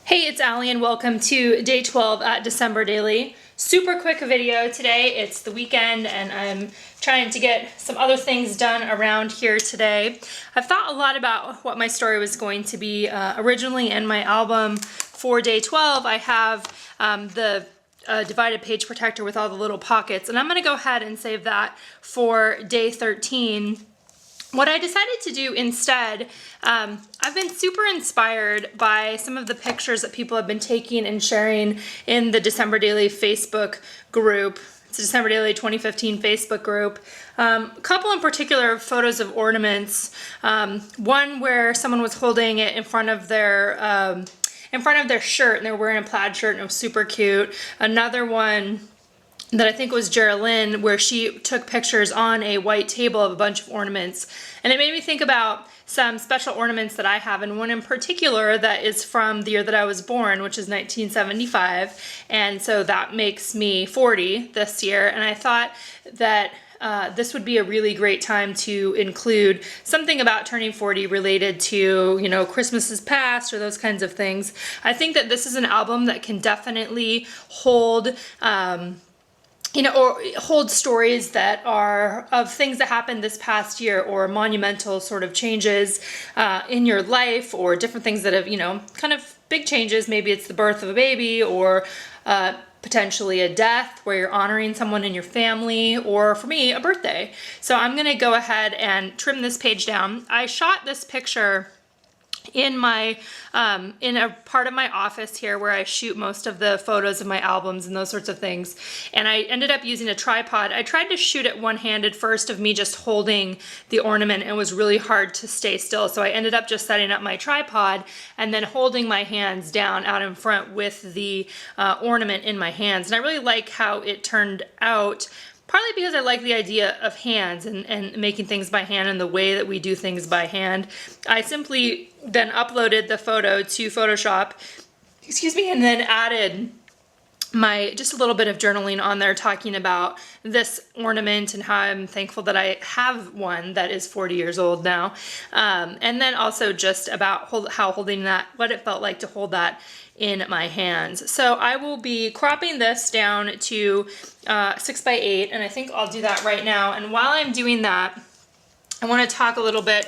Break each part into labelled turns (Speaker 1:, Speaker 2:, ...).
Speaker 1: Hey, it's Allie and welcome to day 12 at December Daily. Super quick video today. It's the weekend and I'm trying to get some other things done around here today. I've thought a lot about what my story was going to be originally in my album for day 12. I have the divided page protector with all the little pockets, and I'm going to go ahead and save that for day 13. What I decided to do instead, I've been super inspired by some of the pictures that people have been taking and sharing in the December Daily Facebook group. It's the December Daily 2015 Facebook group. A couple in particular photos of ornaments. One where someone was holding it in front of their shirt, and they're wearing a plaid shirt, and it was super cute. Another one that I think was Geraldine, where she took pictures on a white table of a bunch of ornaments. And it made me think about some special ornaments that I have, and one in particular that is from the year that I was born, which is 1975. And so that makes me 40 this year. And I thought that this would be a really great time to include something about turning 40 related to, you know, Christmases past or those kinds of things. I think that this is an album that can definitely hold or hold stories that are of things that happened this past year, or monumental sort of changes in your life, or different things that have, kind of big changes. Maybe it's the birth of a baby, or potentially a death where you're honoring someone in your family, or for me, a birthday. So I'm going to go ahead and trim this page down. I shot this picture in my in a part of my office here where I shoot most of the photos of my albums and those sorts of things, and I ended up using a tripod. I tried to shoot it one-handed first, of me just holding the ornament, and it was really hard to stay still, so I ended up just setting up my tripod and then holding my hands down out in front with the ornament in my hands. And I really like how it turned out, partly because I like the idea of hands and making things by hand and the way that we do things by hand. I simply then uploaded the photo to Photoshop, and then added just a little bit of journaling on there, talking about this ornament and how I'm thankful that I have one that is 40 years old now. And then also just about how holding that, what it felt like to hold that in my hands. So I will be cropping this down to 6x8, and I think I'll do that right now. And while I'm doing that, I want to talk a little bit,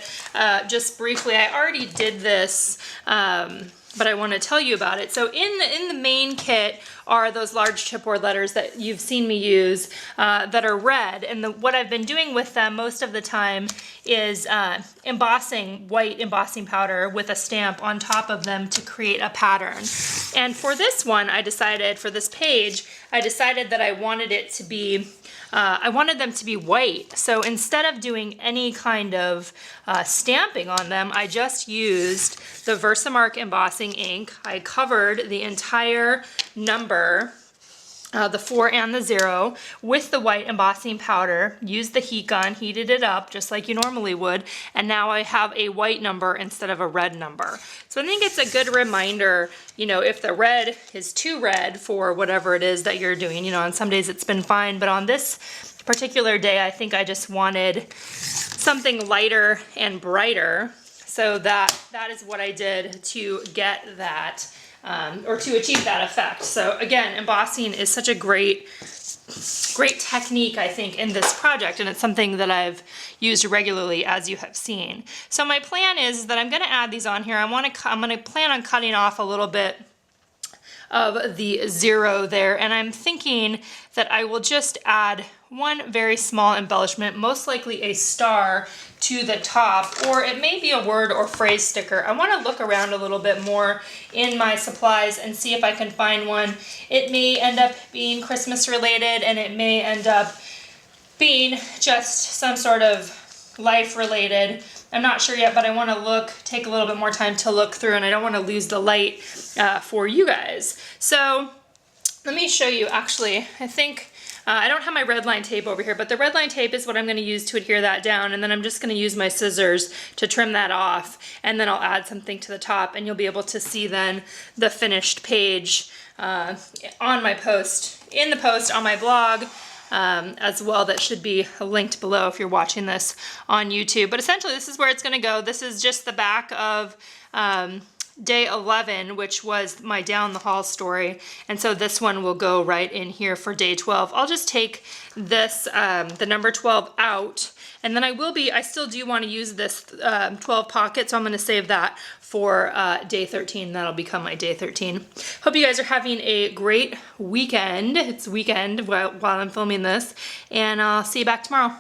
Speaker 1: just briefly. I already did this, but I want to tell you about it. So in the main kit are those large chipboard letters that you've seen me use that are red. And what I've been doing with them most of the time is white embossing powder with a stamp on top of them to create a pattern. And for this one, for this page, I decided that I wanted it to be I wanted them to be white. So instead of doing any kind of stamping on them, I just used the Versamark embossing ink. I covered the entire number, the 4 and the 0, with the white embossing powder, used the heat gun, heated it up just like you normally would, and now I have a white number instead of a red number. So I think it's a good reminder, if the red is too red for whatever it is that you're doing, on some days it's been fine, but on this particular day, I think I just wanted something lighter and brighter. So that is what I did to get that, or to achieve that effect. So again, embossing is such a great technique, I think, in this project, and it's something that I've used regularly, as you have seen. So my plan is that I'm going to add these on here. I'm going to plan on cutting off a little bit of the 0 there, and I'm thinking that I will just add one very small embellishment, most likely a star, to the top, or it may be a word or phrase sticker. I want to look around a little bit more in my supplies and see if I can find one. It may end up being Christmas related, and it may end up being just some sort of life related. I'm not sure yet, but I want to take a little bit more time to look through, and I don't want to lose the light for you guys. So let me show you. Actually, I think I don't have my red line tape over here, but the red line tape is what I'm going to use to adhere that down, and then I'm just going to use my scissors to trim that off, and then I'll add something to the top, and you'll be able to see then the finished page on my post, in the post on my blog, as well. That should be linked below if you're watching this on YouTube. But essentially, this is where it's going to go. This is just the back of day 11, which was my down the hall story. And so this one will go right in here for day 12. I'll just take this, the number 12 out. And then I still do want to use this 12 pocket, so I'm going to save that for day 13. That'll become my day 13. Hope you guys are having a great weekend. It's weekend while I'm filming this, and I'll see you back tomorrow.